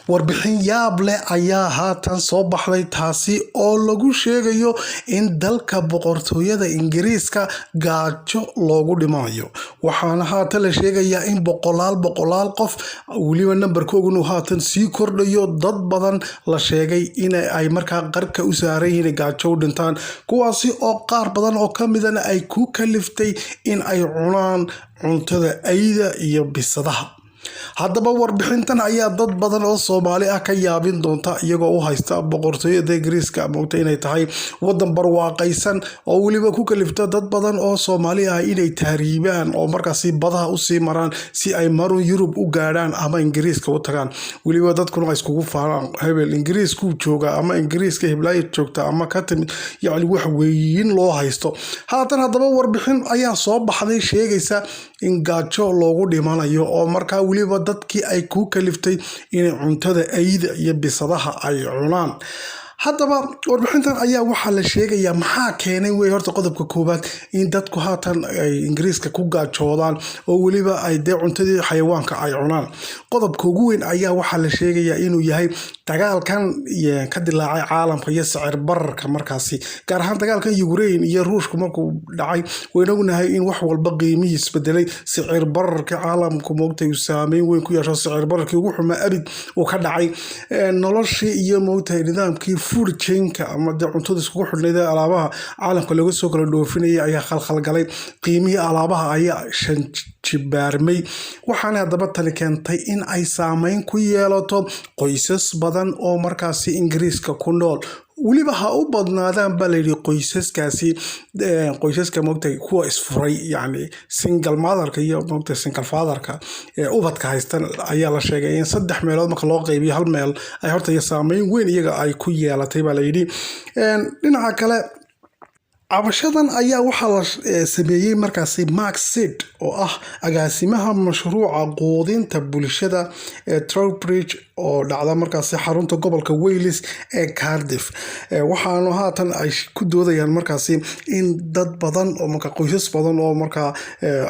warbixin yaab leh ayaa haatan soo baxday taasi oo lagu sheegayo in dalka boqortooyada Ingiriiska gaajo loogu dhimayo waxaana haatan la sheegayaa in boqolaal qof waliba nambarkooduna haatan sii kordhayo dad badan la sheegay in ay markaa qarka u saaran yihiin gaajo u dhintaan kuwaasi oo qaar badan oo kamidana ay ku kaliftay in ay cunaan cuntada ayda iyo bisadaha. haddaba warbixintan ayaa dad badan oo Soomaali ah ka yaabin doonta iyagoo u haysta boqortooyada Ingiriiska moogta inay tahay wadan barwaaqaysan oo waliba ku kalifta dad badan oo Soomaali ah inay tahriibaan oo markaasi badaha u sii maraan si ay maru Yurub u gaadhaan ama Ingiriiska u tagaan waliba dadkuna iskugu faaraan hebel Ingiriisku jooga ama Ingiriiska heblaay joogta ama ka timid yacni wax weyn loo haysto. haddaba warbixin ayaa soo baxday sheegaysa in gaajo loogu dhimanayo oo markaa waliba dadkii ay ku kaliftay in cuntada ayda iyo bisadaha ay cunaan. haddaba warbixintan ayaa waxaa la sheegayaa maxaa keenay way horta qodobka koobaad in dadku haatan ay Ingiriiska ku gaajoodaan oo waliba ay cuntadii xayawaanka ay cunaan. qodobka ugu weyn ayaa waxaa la sheegayaa inuu yahay dagaalkan ka dilaacay caalamka iyo sicir bararka markaasi gaar ahaan dagaalkan Ukraine iyo Ruushka markuu dhacay waynagunahay in wax walba qiimihiisa isbedelay sicir bararka caalamku moogtay uu saameyn weyn ku yeesho sicir bararkii ugu xumaa abid uu ka dhacay noloshii iyo moogtay nidaamkii food chain-ka ama cuntada isku xidhnayd alaabaha caalamka laga soo kala dhoofinayay ayaa khalkhalgalay qiimihii alaabaha ayaa shan jibaarmay waxaana haddaba tani keentay in ay saameyn ku yeelato qoysas badan oo markaasi Ingiriiska ku nool waliba ha u badnaadaan baa la yidhi qoysaska moogtay kuwa isfuray yacni single motherka iyo moogtay single fatherka ubadka haystan ayaa la sheegay in 3 meelood marka loo qaybiyo hal meel ay horta saameyn weyn iyaga ay ku yeelatay baa la yidhi. dhinaca kale cabashadan ayaa waxaa la sameeyay markaasi Mark Sid oo ah agaasimaha mashruuca quudinta bulshada Trowbridge oo dhacda markaasi xarunta gobolka Wales ee Cardiff. waxaana haatan ay ku doodayaan markaasi in dad badan oo marka qoysas badan oo marka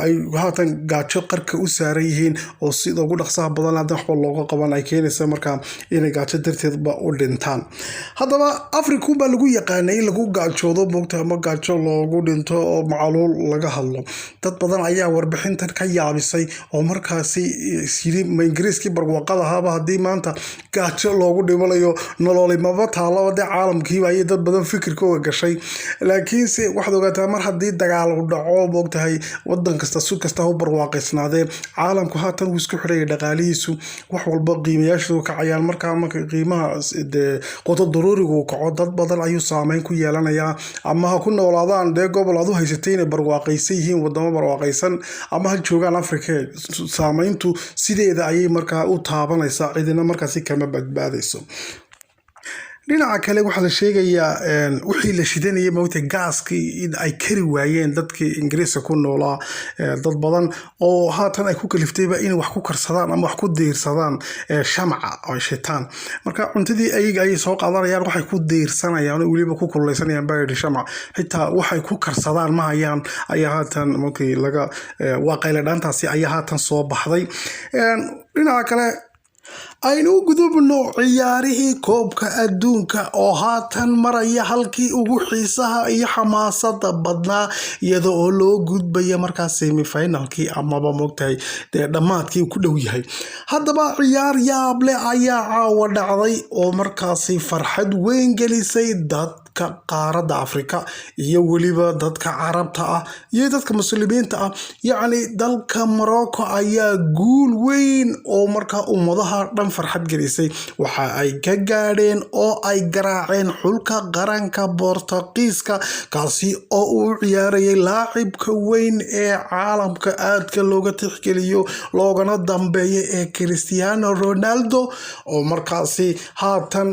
ay haatan gaajo qarka u saaran yihiin oo sida ugu dhaqsaha badan hadda waxba looga qaban ay keenaysa marka inay gaajo darteedba u dhintaan. haddaba Afrika baa lagu yaqaanay lagu gaajoodo moogta ama gaajo loogu dhinto oo macaluul laga hadlo. dad badan ayaa warbixintan ka yaabisay oo markaasi sidii Ingiriiskii barwaaqada ahaaba hadii maanta gaajo loogu dhimanayo nololimaba taalaba caalamkiiba ay dad badan fikirkooda gashay laakiin si waxaad ogaataa mar hadii dagaal u dhaco moogtahay wadan kasta si kasta u barwaaqaysnaadee caalamku haatan uu isku xidhay dhaqaalihiisu wax walba qiimayaashu kacayaan marka qiimaha qoto daruurigu kaco dad badan ayuu saameyn ku yeelanayaa ama ha ku noolaadaan gobol aad u haysatay inay barwaaqaysan yihiin wadamo barwaaqaysan ama ha joogaan Afrika saameyntu sideeda ayay markaa u taabanaysaa cidina markaasi kama badbaadayso. dhinaca kale waxaa la sheegayaa wixii la shidanayay moogtay gaaskii in ay kari waayeen dadkii Ingiriiska ku noolaa dad badan oo haatan ay ku kaliftayba in wax ku karsadaan ama wax ku diirsadaan shamca oo shitaan marka cuntadii ay soo qaadanayaan waxay ku diirsanayaan oo waliba ku kululeysanayaan baadhi shamca xitaa waxay ku karsadaan ma hayaan ayaa haatan moogtay laga waaqayla dhaantaasi ayaa haatan soo baxday. dhinaca kale aynu gudubno ciyaarihii koobka adduunka oo haatan maraya halkii ugu xiisaha iyo xamaasada badnaa iyada oo loo gudbaya markaas semi-finalkii amaba moogtahay dhamaadkii ku dhow yahay. haddaba ciyaar yaab leh ayaa caawa dhacday oo markaasi farxad weyn gelisay dadka qaaradda Afrika iyo waliba dadka Carabta ah iyo dadka muslimiinta ah yacni dalka Morocco ayaa guul weyn oo markaa ummadaha dhan farxad gelisay waxa ay ka gaadheen oo ay garaaceen xulka qaranka Boortaqiiska kaasi oo uu ciyaarayay laacibka weyn ee caalamka aadka looga tixgeliyo loogana dambeeyo ee Cristiano Ronaldo oo markaasi haatan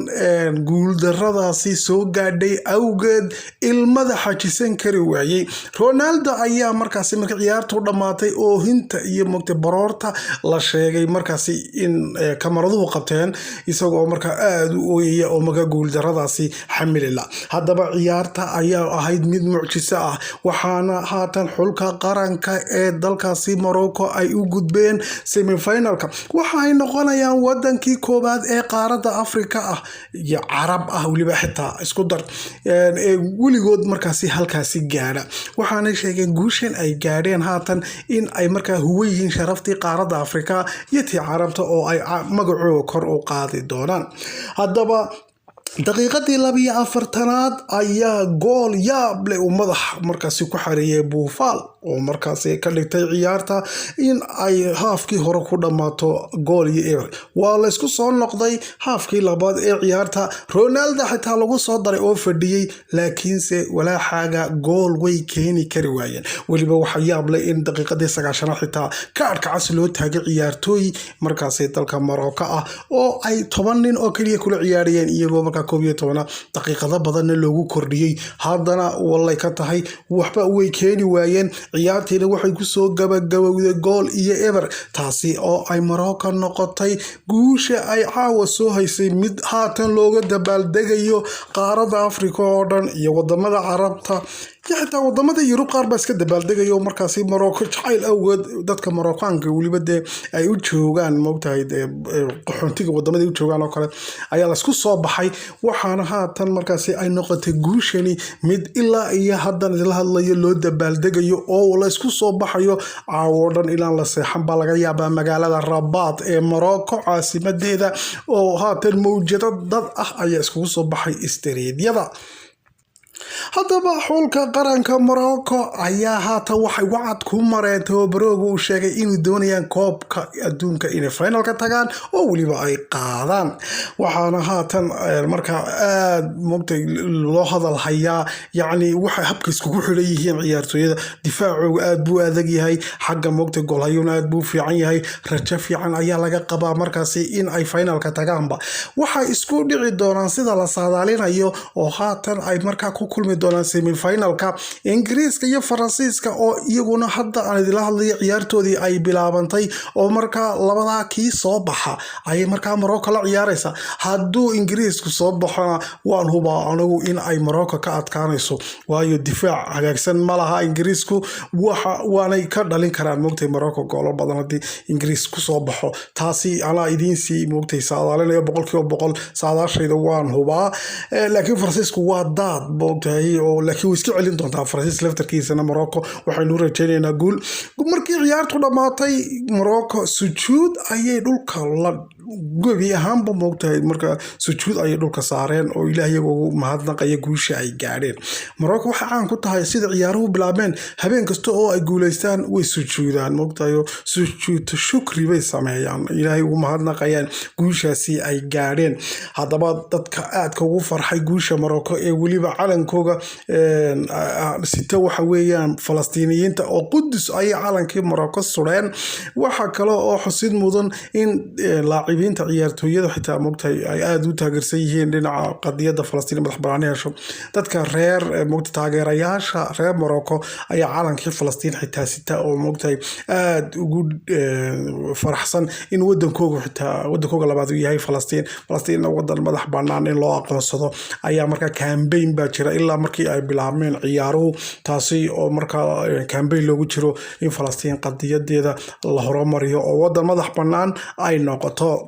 guul daradaasi soo gaadhay waayey awgeed ilmada xajisan kari waayey. Ronaldo ayaa markaasi marka ciyaartu dhamaatay oo hinta iyo moogtay baroorta la sheegay markaasi in kamaraduhu qabteen isagoo marka aad u ooyaya oo maga guul daradaasi xamilila. Haddaba ciyaarta ayaa ahayd mid mucjiso ah, waxaana haatan xulka qaranka ee dalkaasi Morocco ay u gudbeen semi-finalka. Waxa ay noqonayaan wadankii koobaad ee qaaradda Afrika ah iyo Carab ah waliba xitaa isku dar weligood markaasi halkaasi gaadha. waxaana sheegeen guushan ay gaadheen haatan in ay markaa huwayihiin sharaftii qaaradda Afrika iyo tii Carabta oo ay magacooda kor u qaadi doonaan. haddaba daqiiqadii 42aad ayaa gool yaab leh madax markaasi ku xareeyay Buffal oo markaasi ka dhigtay ciyaarta in ay haafkii hore ku dhamaato gool iyo eber. waa la isku soo noqday haafkii labaad ee ciyaarta. Ronaldo xitaa lagu soo daray oo fadhiyay, laakiinse walaa xaaga gool way keeni kari waayeen. waliba waxa yaab leh in daqiiqadii 9 xitaa kaarka cas loo taagay ciyaartooy markaasi dalka Morocco ah oo ay 10 nin oo kaliya kula ciyaarayeen iyagoo markaa 11 daqiiqado badan loogu kordhiyay. haddana walay ka tahay waxba way keeni waayeen. ciyaartiina waxay ku soo gabagabowday gool iyo eber, taasi oo ay Morocco noqotay guusha ay caawa soo haysay mid haatan looga dabaaldegayo qaaradda Afrika oo dhan iyo wadamada Carabta iyo xitaa wadamada Yurub qaar baa iska dabaaldegayo markaasi Morocco jacayl awgeed dadka Moroccaanka waliba ay u joogaan moogtahay qaxoontiga wadamada u joogaan oo kale ayaa la isku soo baxay. waxaana haatan markaasi ay noqotay guushani mid ilaa iyo haddan la hadlayo loo dabaaldegayo oo la isku soo baxayo caawo dhan ilaa la seexan baa laga yaabaa magaalada Rabat ee Morocco caasimadeeda oo haatan mawjado dad ah ayaa iskugu soo baxay isteereedyada. haddaba xulka qaranka Morocco ayaa haatan waxay wacad ku mareen tababarooga uu sheegay inuu doonayaan koobka adduunka inay finalka tagaan oo waliba ay qaadaan. waxaana haatan markaa aad moogtay loo hadal hayaa yacni waxa habka iskugu xidhan yihiin ciyaartooyada. difaacooga aad buu adag yahay, xagga moogtay goolhayuna aad buu fiican yahay. rajo fiican ayaa laga qabaa markaasi in ay finalka tagaanba. waxay isku dhici doonaan sida la saadaalinayo oo haatan ay markaa ku kulmi doonaan semi-finalka Ingiriiska iyo Faransiiska oo iyaguna hadda aan idila hadlayo ciyaartoodii ay bilaabantay oo markaa labadaa kii soo baxa ay markaa Morocco la ciyaaraysa. hadduu Ingiriisku soo baxona waan hubaa anigu in ay Morocco ka adkaanayso, waayo difaac hagaagsan ma laha Ingiriisku. waanay ka dhalin karaan moogtay Morocco goolo badan haddii Ingiriis ku soo baxo. taasi anaa idiinsii moogtay saadaalinayo 100% saadaashayda waan hubaa. laakiin Faransiisku waa daad moogtay oo laakiin way iska celin doontaa Faransiis laftarkiisana Morocco. waxaynu rajaynaynaa guul. markii ciyaartu dhamaatay Morocco sujuud ayay dhulka la gobi ahaanba moogtahay marka sujuud ayay dhulka saareen oo Ilaahay ugu mahadnaqaya guusha ay gaadheen. Morocco waxa aan ku tahay sida ciyaaruhu bilaabeen habeen kasta oo ay guuleystaan way sujuudaan moogtahay sujuud shukri bay sameeyaan, Ilaahay ugu mahadnaqayaan guushaasi ay gaadheen. haddaba dadka aadka ugu farxay guusha Morocco ee waliba calankooga sita waxa weeyaan Falastiiniyiinta oo Qudus ay calankii Morocco sureen. waxa kale oo xusid mudan in لاعبينta ciyaartooyada xitaa moogtahay ay aad u taageersan yihiin dhinaca qadiyada Falastiin madax banaaneysho. dadka reer moogta taageerayaasha reer Morocco ayaa calankii Falastiin xitaa sita oo moogtahay aad ugu faraxsan in wadankooga labaad uu yahay Falastiin. Falastiin wadan madax banaan in loo aqoonsado ayaa markaa campaign baa jira ilaa markii ay bilaabmeen ciyaaruhu, taasi oo markaa campaign loogu jiro in Falastiin qadiyadeeda la horumariyo oo wadan madax banaan ay noqoto.